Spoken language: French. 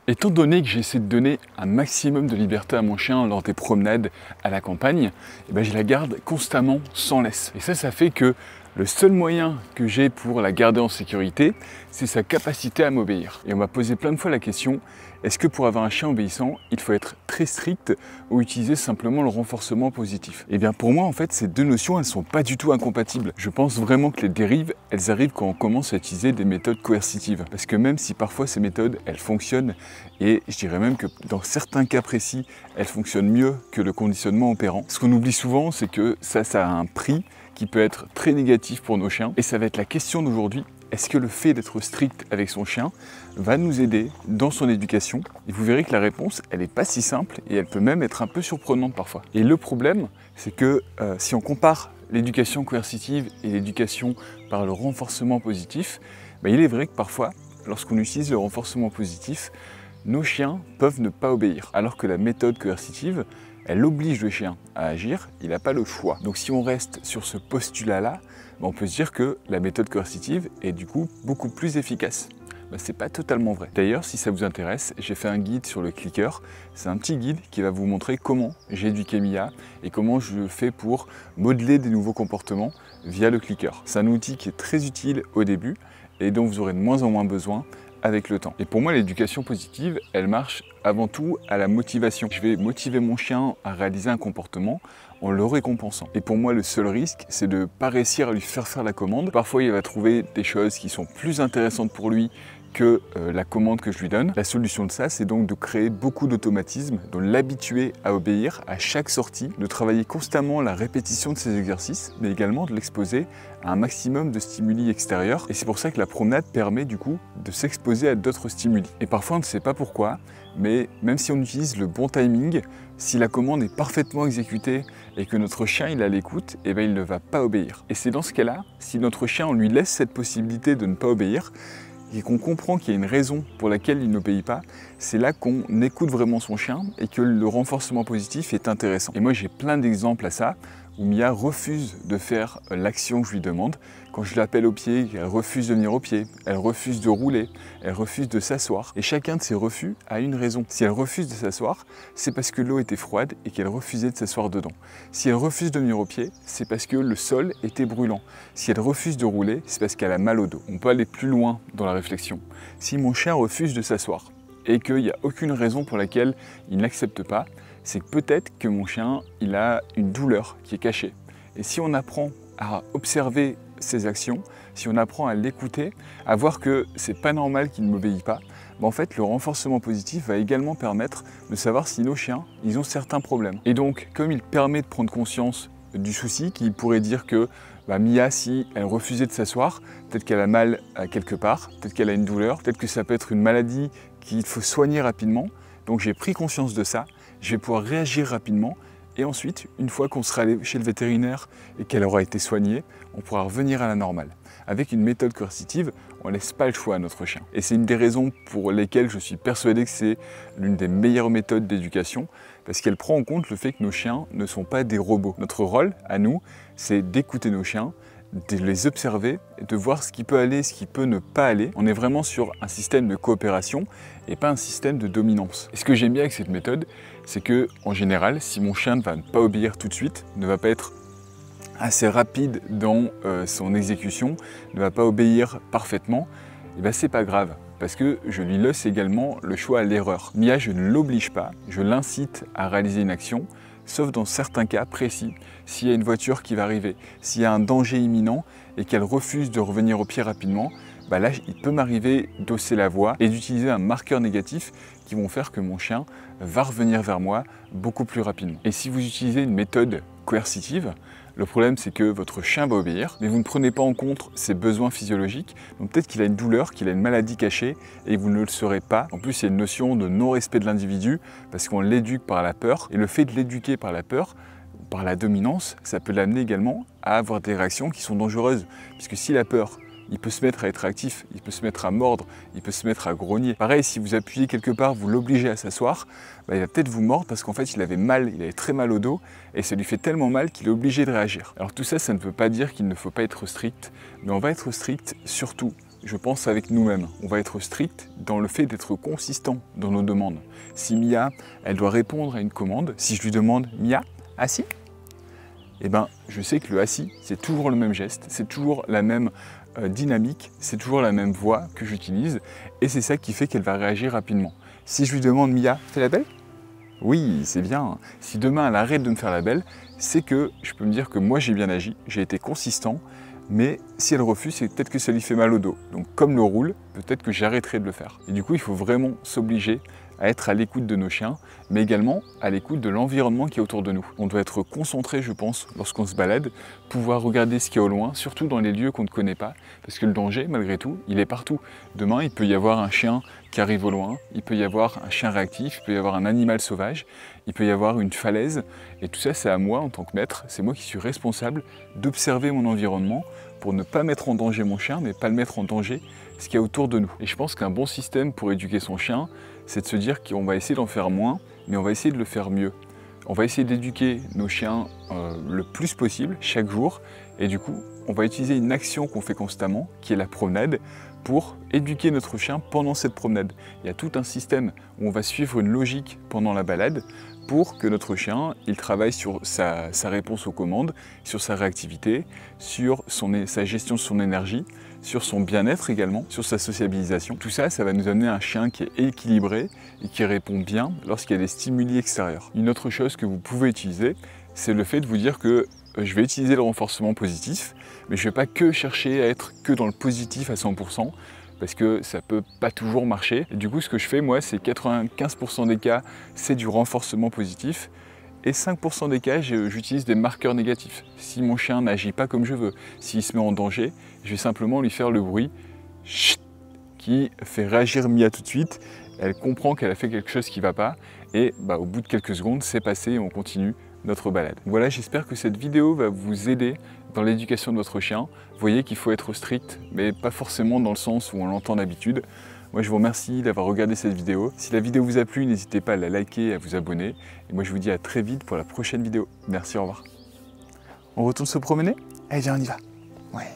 Étant donné que j'essaie de donner un maximum de liberté à mon chien lors des promenades à la campagne, je la garde constamment sans laisse. Et ça fait que le seul moyen que j'ai pour la garder en sécurité, c'est sa capacité à m'obéir. Et on m'a posé plein de fois la question, est-ce que pour avoir un chien obéissant, il faut être très strict ou utiliser simplement le renforcement positif? Eh bien pour moi, en fait, ces deux notions, elles ne sont pas du tout incompatibles. Je pense vraiment que les dérives, elles arrivent quand on commence à utiliser des méthodes coercitives. Parce que même si parfois ces méthodes, elles fonctionnent, et je dirais même que dans certains cas précis, elles fonctionnent mieux que le conditionnement opérant. Ce qu'on oublie souvent, c'est que ça a un prix qui peut être très négatif pour nos chiens. Et ça va être la question d'aujourd'hui. Est-ce que le fait d'être strict avec son chien va nous aider dans son éducation? Et vous verrez que la réponse, elle n'est pas si simple et elle peut même être un peu surprenante parfois. Et le problème, c'est que si on compare l'éducation coercitive et l'éducation par le renforcement positif, il est vrai que parfois, lorsqu'on utilise le renforcement positif, nos chiens peuvent ne pas obéir. Alors que la méthode coercitive, elle oblige le chien à agir, il n'a pas le choix. Donc si on reste sur ce postulat-là, on peut se dire que la méthode coercitive est du coup beaucoup plus efficace. C'est pas totalement vrai. D'ailleurs, si ça vous intéresse, j'ai fait un guide sur le clicker. C'est un petit guide qui va vous montrer comment j'ai éduqué Mia et comment je fais pour modeler des nouveaux comportements via le clicker. C'est un outil qui est très utile au début et dont vous aurez de moins en moins besoin avec le temps. Et pour moi, l'éducation positive, elle marche avant tout à la motivation. Je vais motiver mon chien à réaliser un comportement en le récompensant. Et pour moi, le seul risque, c'est de ne pas réussir à lui faire la commande. Parfois, il va trouver des choses qui sont plus intéressantes pour lui que la commande que je lui donne. La solution de ça, c'est donc de créer beaucoup d'automatismes, de l'habituer à obéir à chaque sortie, de travailler constamment la répétition de ses exercices, mais également de l'exposer à un maximum de stimuli extérieurs. Et c'est pour ça que la promenade permet du coup de s'exposer à d'autres stimuli. Et parfois, on ne sait pas pourquoi, mais même si on utilise le bon timing, si la commande est parfaitement exécutée et que notre chien il a l'écoute, il ne va pas obéir. Et c'est dans ce cas-là, si notre chien on lui laisse cette possibilité de ne pas obéir, et qu'on comprend qu'il y a une raison pour laquelle il n'obéit pas, c'est là qu'on écoute vraiment son chien et que le renforcement positif est intéressant. Et moi j'ai plein d'exemples à ça, où Mia refuse de faire l'action que je lui demande. Quand je l'appelle au pied, elle refuse de venir au pied, elle refuse de rouler, elle refuse de s'asseoir. Et chacun de ces refus a une raison. Si elle refuse de s'asseoir, c'est parce que l'eau était froide et qu'elle refusait de s'asseoir dedans. Si elle refuse de venir au pied, c'est parce que le sol était brûlant. Si elle refuse de rouler, c'est parce qu'elle a mal au dos. On peut aller plus loin dans la réflexion. Si mon chien refuse de s'asseoir et qu'il n'y a aucune raison pour laquelle il n'accepte pas, c'est peut-être que mon chien, il a une douleur qui est cachée. Et si on apprend à observer ses actions, si on apprend à l'écouter, à voir que c'est pas normal qu'il ne m'obéit pas, en fait, le renforcement positif va également permettre de savoir si nos chiens, ils ont certains problèmes. Et donc, comme il permet de prendre conscience du souci, qui pourrait dire que Mia, si elle refusait de s'asseoir, peut-être qu'elle a mal à quelque part, peut-être qu'elle a une douleur, peut-être que ça peut être une maladie qu'il faut soigner rapidement. Donc j'ai pris conscience de ça, je vais pouvoir réagir rapidement et ensuite, une fois qu'on sera allé chez le vétérinaire et qu'elle aura été soignée, on pourra revenir à la normale. Avec une méthode coercitive, on ne laisse pas le choix à notre chien. Et c'est une des raisons pour lesquelles je suis persuadé que c'est l'une des meilleures méthodes d'éducation, parce qu'elle prend en compte le fait que nos chiens ne sont pas des robots. Notre rôle, à nous, c'est d'écouter nos chiens, de les observer, de voir ce qui peut aller, ce qui peut ne pas aller. On est vraiment sur un système de coopération et pas un système de dominance. Et ce que j'aime bien avec cette méthode, c'est que, en général, si mon chien ne va pas obéir tout de suite, ne va pas être assez rapide dans son exécution, ne va pas obéir parfaitement, c'est pas grave. Parce que je lui laisse également le choix à l'erreur. Mia, je ne l'oblige pas, je l'incite à réaliser une action, sauf dans certains cas précis, s'il y a une voiture qui va arriver, s'il y a un danger imminent et qu'elle refuse de revenir au pied rapidement, là il peut m'arriver d'hausser la voix et d'utiliser un marqueur négatif qui vont faire que mon chien va revenir vers moi beaucoup plus rapidement. Et si vous utilisez une méthode coercitive, le problème c'est que votre chien va obéir, mais vous ne prenez pas en compte ses besoins physiologiques. Donc peut-être qu'il a une douleur, qu'il a une maladie cachée et vous ne le saurez pas. En plus, il y a une notion de non-respect de l'individu parce qu'on l'éduque par la peur. Et le fait de l'éduquer par la peur, par la dominance, ça peut l'amener également à avoir des réactions qui sont dangereuses. Puisque s'il a peur, il peut se mettre à être réactif, il peut se mettre à mordre, il peut se mettre à grogner. Pareil, si vous appuyez quelque part, vous l'obligez à s'asseoir, il va peut-être vous mordre parce qu'en fait il avait mal, il avait très mal au dos et ça lui fait tellement mal qu'il est obligé de réagir. Alors tout ça, ça ne veut pas dire qu'il ne faut pas être strict, mais on va être strict surtout je pense, avec nous-mêmes. On va être strict dans le fait d'être consistant dans nos demandes. Si Mia, elle doit répondre à une commande, si je lui demande « Mia, assis ?» eh ben, je sais que le assis, c'est toujours le même geste, c'est toujours la même dynamique, c'est toujours la même voix que j'utilise, et c'est ça qui fait qu'elle va réagir rapidement. Si je lui demande « Mia, fais la belle ?» oui, c'est bien. Si demain elle arrête de me faire la belle, c'est que je peux me dire que moi j'ai bien agi, j'ai été consistant, mais si elle refuse, c'est peut-être que ça lui fait mal au dos. Donc comme le roule, peut-être que j'arrêterai de le faire. Et du coup, il faut vraiment s'obliger à être à l'écoute de nos chiens, mais également à l'écoute de l'environnement qui est autour de nous. On doit être concentré, je pense, lorsqu'on se balade, pouvoir regarder ce qu'il y a au loin, surtout dans les lieux qu'on ne connaît pas, parce que le danger, malgré tout, il est partout. Demain, il peut y avoir un chien qui arrive au loin, il peut y avoir un chien réactif, il peut y avoir un animal sauvage, il peut y avoir une falaise, et tout ça, c'est à moi, en tant que maître, c'est moi qui suis responsable d'observer mon environnement pour ne pas mettre en danger mon chien, mais pas le mettre en danger ce qu'il y a autour de nous. Et je pense qu'un bon système pour éduquer son chien, c'est de se dire qu'on va essayer d'en faire moins, mais on va essayer de le faire mieux. On va essayer d'éduquer nos chiens le plus possible, chaque jour, et du coup, on va utiliser une action qu'on fait constamment, qui est la promenade, pour éduquer notre chien pendant cette promenade. Il y a tout un système où on va suivre une logique pendant la balade, pour que notre chien, il travaille sur sa réponse aux commandes, sur sa réactivité, sur sa gestion de son énergie, sur son bien-être également, sur sa sociabilisation. Tout ça, ça va nous amener un chien qui est équilibré et qui répond bien lorsqu'il y a des stimuli extérieurs. Une autre chose que vous pouvez utiliser, c'est le fait de vous dire que je vais utiliser le renforcement positif, mais je ne vais pas que chercher à être que dans le positif à 100%, parce que ça peut pas toujours marcher. Et du coup, ce que je fais, moi, c'est 95% des cas, c'est du renforcement positif, et 5% des cas, j'utilise des marqueurs négatifs. Si mon chien n'agit pas comme je veux, s'il se met en danger, je vais simplement lui faire le bruit chut, qui fait réagir Mia tout de suite. Elle comprend qu'elle a fait quelque chose qui ne va pas, et au bout de quelques secondes, c'est passé et on continue notre balade. Voilà, j'espère que cette vidéo va vous aider dans l'éducation de votre chien. Vous voyez qu'il faut être strict, mais pas forcément dans le sens où on l'entend d'habitude. Moi, je vous remercie d'avoir regardé cette vidéo. Si la vidéo vous a plu, n'hésitez pas à la liker et à vous abonner. Et moi, je vous dis à très vite pour la prochaine vidéo. Merci, au revoir. On retourne se promener? Allez, viens, on y va. Ouais.